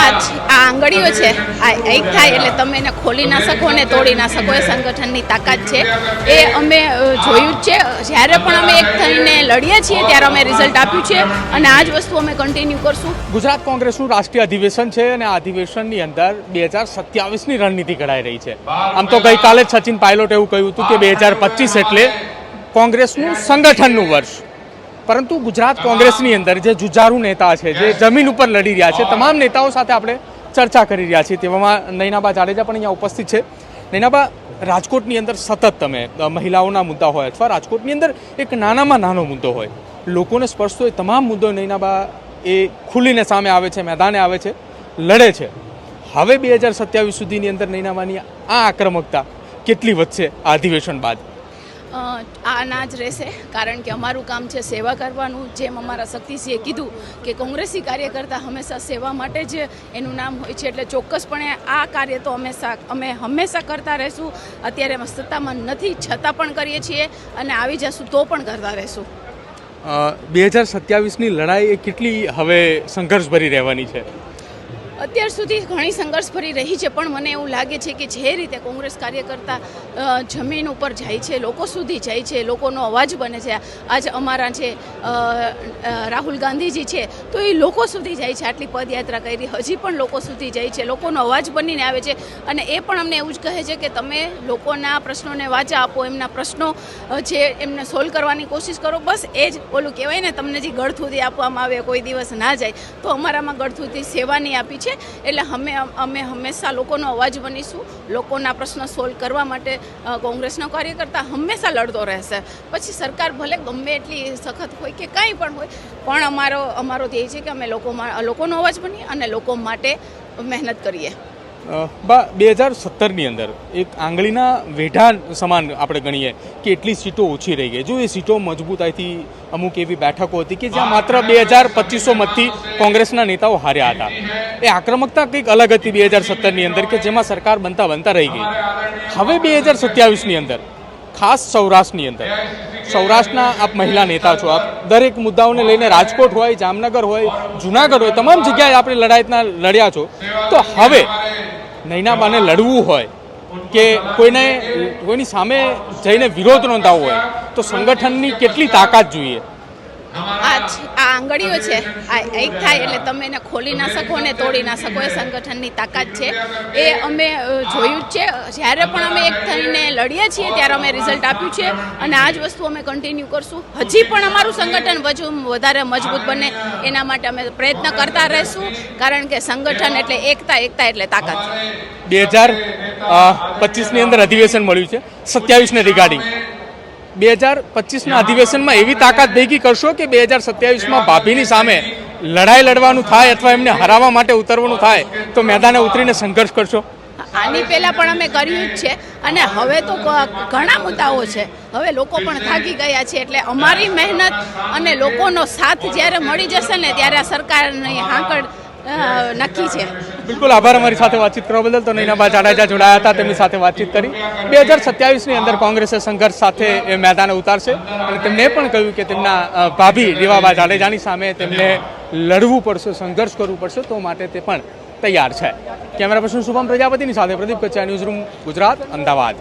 આજ આ આંગળીઓ છે આ એક થાય એટલે તમે એને ખોલી ના શકો અને તોડી ના શકો. એ સંગઠનની તાકાત છે. એ અમે જોયું જ છે. જ્યારે પણ અમે એક થઈને લડીએ છીએ ત્યારે અમે રિઝલ્ટ આપ્યું છે અને આ જ વસ્તુ અમે કન્ટિન્યુ કરશું. ગુજરાત કોંગ્રેસનું રાષ્ટ્રીય અધિવેશન છે અને આ અધિવેશનની અંદર 2027ની રણનીતિ ઘડાઈ રહી છે. આમ તો ગઈકાલે જ સચિન પાયલોટે એવું કહ્યું હતું કે 2025 એટલે કોંગ્રેસનું સંગઠનનું વર્ષ. પરંતુ ગુજરાત કોંગ્રેસની અંદર જે જુજારુ નેતા છે, જે જમીન ઉપર લડી રહ્યા છે, તમામ નેતાઓ સાથે આપણે ચર્ચા કરી રહ્યા છીએ. તેવામાં નૈનાબા જાડેજા પણ અહીંયા ઉપસ્થિત છે. નૈનાબા, રાજકોટની અંદર સતત તમે મહિલાઓના મુદ્દા હોય અથવા રાજકોટની અંદર એક નાનામાં નાનો મુદ્દો હોય, લોકોને સ્પર્શતો એ તમામ મુદ્દો નૈનાબા એ ખુલીને સામે આવે છે, મેદાને આવે છે, લડે છે. હવે 2027 સુધીની અંદર નૈનાબાની આ આક્રમકતા કેટલી વધશે આ અધિવેશન બાદ? આ ના જ રહેશે, કારણ કે અમારું કામ છે સેવા કરવાનું. જેમ અમારા શક્તિસિંહે કીધું કે કોંગ્રેસી કાર્યકર્તા હંમેશા સેવા માટે જ એનું નામ હોય છે, એટલે ચોક્કસપણે આ કાર્ય તો અમે હંમેશા કરતા રહીશું. અત્યારે અમે સત્તામાં નથી છતાં પણ કરીએ છીએ અને આવી જશું તો પણ કરતા રહીશું. 2027ની લડાઈ એ કેટલી હવે સંઘર્ષભરી રહેવાની છે? અત્યાર સુધી ઘણી સંઘર્ષભરી રહી છે, પણ મને એવું લાગે છે કે જે રીતે કોંગ્રેસ કાર્યકર્તા જમીન ઉપર જાય છે, લોકો સુધી જાય છે, લોકોનો અવાજ બને છે. આજ અમારા છે રાહુલ ગાંધીજી છે તો એ લોકો સુધી જાય છે. આટલી પદયાત્રા કરી, હજી પણ લોકો સુધી જાય છે, લોકોનો અવાજ બનીને આવે છે અને એ પણ અમને એવું જ કહે છે કે તમે લોકોના પ્રશ્નોને વાચા આપો, એમના પ્રશ્નો છે એમને સોલ્વ કરવાની કોશિશ કરો. બસ એ જ ઓલું કહેવાય ને, તમને જે ગળથૂથી આપવામાં આવે કોઈ દિવસ ના જાય, તો અમારામાં ગળથૂથી સેવાની આપી છે. એટલે અમે હંમેશા લોકોનો અવાજ બનીશું. લોકોના પ્રશ્નો સોલ્વ કરવા માટે કોંગ્રેસનો કાર્યકર્તા હંમેશા લડતો રહેશે. પછી સરકાર ભલે ગમે એટલી સખત હોય કે કાંઈ પણ હોય, પણ અમારો ધ્યેય છે કે અમે લોકોનો અવાજ બનીએ અને લોકો માટે મહેનત કરીએ. 2017ની અંદર એક આંગળીના વેઢા સમાન આપણે ગણીએ કે એટલી સીટો ઓછી રહી ગઈ. જો એ સીટો મજબૂતાઈથી અમુક એવી બેઠકો હતી કે જ્યાં માત્ર 2200 મતથી કોંગ્રેસના નેતાઓ હાર્યા હતા. એ આક્રમકતા કંઈક અલગ હતી 2017ની અંદર કે જેમાં સરકાર બનતા રહી ગઈ. હવે 2027ની અંદર ખાસ સૌરાષ્ટ્રની અંદર, સૌરાષ્ટ્રના આપ મહિલા નેતા છો, આપ દરેક મુદ્દાઓને લઈને રાજકોટ હોય, જામનગર હોય, જુનાગઢ હોય, તમામ જગ્યાએ આપણે લડ્યા છો. તો હવે નૈનાબાને લડવું હોય કે કોઈની સામે જઈને વિરોધ નોંધાવવો હોય તો સંગઠનની કેટલી તાકાત જોઈએ? આજ આ આંગળીઓ છે આ એક થાય એટલે તમે એને ખોલી ના શકો અને તોડી ના શકો. એ સંગઠનની તાકાત છે. એ અમે જોયું જ છે. જ્યારે પણ અમે એક થઈને લડીએ છીએ ત્યારે અમે રિઝલ્ટ આપ્યું છે અને આ જ વસ્તુ અમે કન્ટિન્યુ કરશું. હજી પણ અમારું સંગઠન વધારે મજબૂત બને એના માટે અમે પ્રયત્ન કરતા રહીશું, કારણ કે સંગઠન એટલે એકતા એટલે તાકાત. 2025ની અંદર અધિવેશન મળ્યું છે 27ને રિગાર્ડિંગ. 2025ના અધિવેશનમાં એવી તાકાત ભેગી કરશો કે 2027માં ભાભીની સામે લડાઈ લડવાનું થાય અથવા એમને હરાવવા માટે ઉતરવાનું થાય તો મેદાને ઉતરીને સંઘર્ષ કરશો? આની પહેલાં પણ અમે કર્યું જ છે અને હવે તો ઘણા મુદ્દાઓ છે. હવે લોકો પણ થાકી ગયા છે, એટલે અમારી મહેનત અને લોકોનો સાથ જ્યારે મળી જશે ને ત્યારે આ સરકારની હાંકળ નક્કી છે. બિલકુલ, આભાર અમારી સાથે વાતચીત કરવા બદલ. તો નૈનાબા જાડેજા જોડાયા હતા, તેમની સાથે વાતચીત કરી. 2027ની અંદર કોંગ્રેસે સંઘર્ષ સાથે એ મેદાને ઉતારશે અને તેમને પણ કહ્યું કે તેમના ભાભી રીવાબા જાડેજાની સામે તેમને લડવું પડશે, સંઘર્ષ કરવું પડશે, તો માટે તે પણ તૈયાર છે. કેમેરા પર્સન શુભમ પ્રજાપતિની સાથે પ્રદીપ કચ્છા, ન્યૂઝરૂમ ગુજરાત, અમદાવાદ.